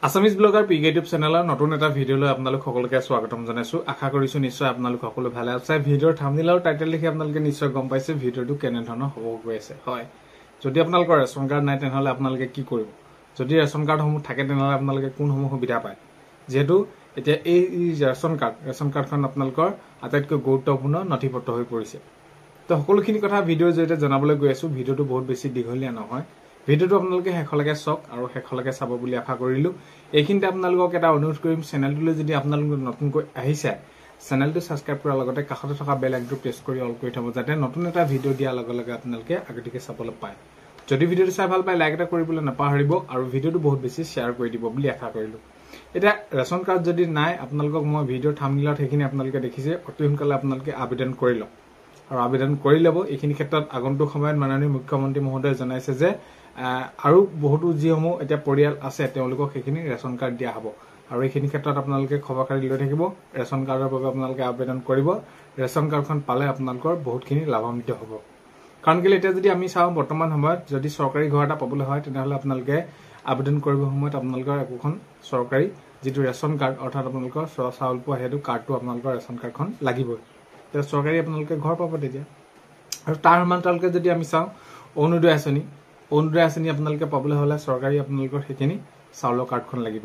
Assamese blogger পিকে YouTube চেনেলৰ নতুন এটা ভিডিঅ'লৈ আপোনালোক সকলোকে স্বাগতম জনাইছো। আশা কৰিছো নিশ্চয় আপোনালোক সকলো ভালে আছে। ভিডিঅ'ৰ থাম্বনেইল আৰু টাইটেল দেখি আপোনালোকে নিশ্চয় গম পাইছে ভিডিঅ'টো কেনে ধৰণৰ হ'ব গৈ আছে। হয়, যদি আপোনালোকৰ ৰেচন কাৰ্ড নাই তেনেহ'লে আপোনালোকে কি কৰিব? যদি ৰেচন কাৰ্ডসমূহ থাকে তেনেহ'লে আপোনালোকে কোনসমূহ সুবিধা পায়? যিহেতু এতিয়া এই ৰেচন কাৰ্ডখন আপোনালোকৰ আটাইতকৈ গুৰুত্বপূৰ্ণ নথিপত্ৰ হৈ পৰিছে। তো সকলোখিনি কথা ভিডিঅ'ৰ জৰিয়তে জনাবলৈ গৈ আছো। ভিডিঅ'টো বহুত বেছি দীঘলীয়া নহয়। ভিডিঅ'টো আপোনালোকে শেষলৈকে চাওক আৰু শেষলৈকে চাব বুলি আশা কৰিলো। এইখিনিতে আপোনালোকক এটা অনুৰোধ কৰিম, চেনেলটোলৈ যদি আপোনালোক নতুনকৈ আহিছে চেনেলটো ছাবস্ক্ৰাইব কৰাৰ লগতে কাষতে থকা বেল আইকনটো প্ৰেছ কৰি অল কৰি থব, যাতে নতুন এটা ভিডিঅ' দিয়াৰ লগে লগে আপোনালোকে আগতীয়াকৈ চাবলৈ পায়। যদি ভিডিঅ'টো চাই ভাল পায় লাইক এটা কৰিবলৈ নাপাহৰিব আৰু ভিডিঅ'টো বহুত বেছি শ্বেয়াৰ কৰি দিব বুলি আশা কৰিলো। এতিয়া ৰেচন কাৰ্ড যদি নাই আপোনালোকক মই ভিডিঅ'ৰ থাম্বনেইলত সেইখিনি আপোনালোকে দেখিছে, অতি সোনকালে আপোনালোকে আবেদন কৰি লওক আৰু আবেদন কৰি ল'ব। এইখিনি ক্ষেত্ৰত আগন্তুক সময়ত মাননীয় মুখ্যমন্ত্ৰী মহোদয়ে জনাইছে যে আৰু বহুতো যিসমূহ এতিয়া পৰিয়াল আছে তেওঁলোকক সেইখিনি ৰেচন কাৰ্ড দিয়া হ'ব আৰু এইখিনি ক্ষেত্ৰত আপোনালোকে খবৰকাৰি লৈ থাকিব। ৰেচন কাৰ্ডৰ বাবে আপোনালোকে আবেদন কৰিব। ৰেচন কাৰ্ডখন পালে আপোনালোকৰ বহুতখিনি লাভান্বিত হ'ব। কাৰণ কেলৈ এতিয়া যদি আমি চাওঁ বৰ্তমান সময়ত যদি চৰকাৰী ঘৰ এটা পাবলৈ হয় তেনেহ'লে আপোনালোকে আবেদন কৰিবৰ সময়ত আপোনালোকৰ একোখন চৰকাৰী যিটো ৰেচন কাৰ্ড অৰ্থাৎ আপোনালোকৰ চাউল পোৱা সেইটো কাৰ্ডটো আপোনালোকৰ ৰেচন কাৰ্ডখন লাগিবই। তেতিয়া চৰকাৰী আপোনালোকে ঘৰ পাব তেতিয়া। আৰু তাৰ সমান্তৰালকৈ যদি আমি চাওঁ অৰুণোদয় আঁচনি আপোনালোকে পাবলৈ হ'লে চৰকাৰী আপোনালোকৰ সেইখিনি চাউলৰ কাৰ্ডখন লাগিব।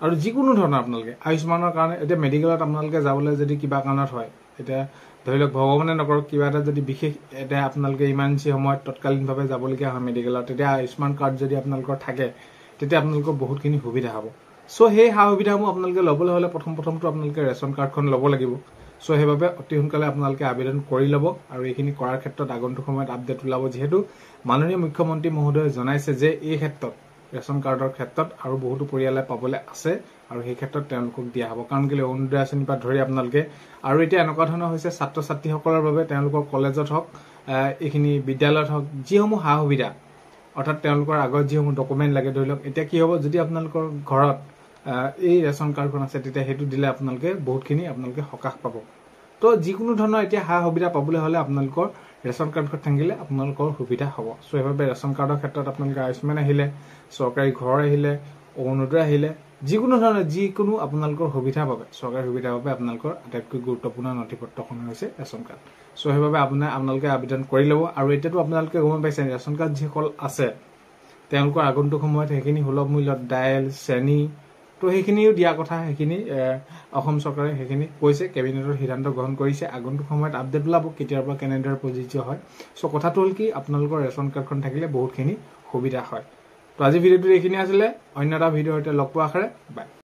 আৰু যিকোনো ধৰণৰ আপোনালোকে আয়ুষ্মানৰ কাৰণে এতিয়া মেডিকেলত আপোনালোকে যাবলৈ যদি কিবা কাৰণত হয়, এতিয়া ধৰি লওক ভগৱানে নকৰক কিবা এটা যদি বিশেষ এতিয়া আপোনালোকে ইমাৰ্জেঞ্চি সময়ত তৎকালীনভাৱে যাবলগীয়া হয় মেডিকেলত, তেতিয়া আয়ুষ্মান কাৰ্ড যদি আপোনালোকৰ থাকে তেতিয়া আপোনালোকৰ বহুতখিনি সুবিধা হ'ব। চ' সেই সা সুবিধাসমূহ আপোনালোকে ল'বলৈ হ'লে প্ৰথমটো আপোনালোকে ৰেচন কাৰ্ডখন ল'ব লাগিব। চ' সেইবাবে অতি সোনকালে আপোনালোকে আবেদন কৰি ল'ব আৰু এইখিনি কৰাৰ ক্ষেত্ৰত আগন্তুক সময়ত আপডেট ওলাব। যিহেতু মাননীয় মুখ্যমন্ত্ৰী মহোদয়ে জনাইছে যে এই ক্ষেত্ৰত ৰেচন কাৰ্ডৰ ক্ষেত্ৰত আৰু বহুতো পৰিয়ালে পাবলৈ আছে আৰু সেই ক্ষেত্ৰত তেওঁলোকক দিয়া হ'ব। কাৰণ কেলৈ অৰুণোদয় আঁচনিৰ পৰা ধৰি আপোনালোকে আৰু এতিয়া এনেকুৱা ধৰণৰ হৈছে ছাত্ৰ ছাত্ৰীসকলৰ বাবে তেওঁলোকৰ কলেজত হওক এইখিনি বিদ্যালয়ত হওক যিসমূহ সা সুবিধা অৰ্থাৎ তেওঁলোকৰ আগত যিসমূহ ডকুমেণ্ট লাগে, ধৰি লওক এতিয়া কি হ'ব যদি আপোনালোকৰ ঘৰত এই ৰেচন কাৰ্ডখন আছে তেতিয়া সেইটো দিলে আপোনালোকে বহুতখিনি আপোনালোকে সকাহ পাব। তো যিকোনো ধৰণৰ এতিয়া সা সুবিধা পাবলৈ হ'লে আপোনালোকৰ ৰেচন কাৰ্ডখন থাকিলে আপোনালোকৰ সুবিধা হ'ব। চ' সেইবাবে ৰেচন কাৰ্ডৰ ক্ষেত্ৰত আপোনালোকে আয়ুষ্মান আহিলে, চৰকাৰী ঘৰ আহিলে, অৰুণোদয় আহিলে, যিকোনো ধৰণৰ যিকোনো আপোনালোকৰ সুবিধা পাবে, চৰকাৰী সুবিধা পাবে। আপোনালোকৰ আটাইতকৈ গুৰুত্বপূৰ্ণ নথিপত্ৰখন হৈছে ৰেচন কাৰ্ড। চ' সেইবাবে আপোনালোকে আবেদন কৰি ল'ব। আৰু এতিয়াতো আপোনালোকে গম পাইছে ৰেচন কাৰ্ড যিসকল আছে তেওঁলোকৰ আগন্তুক সময়ত সেইখিনি সুলভ মূল্যত দাইল, চেনি তো সেইখিনিও দিয়া কথা, সেইখিনি অসম চৰকাৰে সেইখিনি কৈছে, কেবিনেটৰ সিদ্ধান্ত গ্ৰহণ কৰিছে। আগন্তুক সময়ত আপডেট ওলাব কেতিয়াৰ পৰা কেনেদৰে প্ৰযোজ্য হয়। চ' কথাটো হ'ল কি আপোনালোকৰ ৰেচন কাৰ্ডখন থাকিলে বহুতখিনি সুবিধা হয়। তো আজি ভিডিঅ'টো এইখিনি আছিলে। অন্য এটা ভিডিঅ'ৰ সৈতে লগ পোৱাৰ আশাৰে বাই।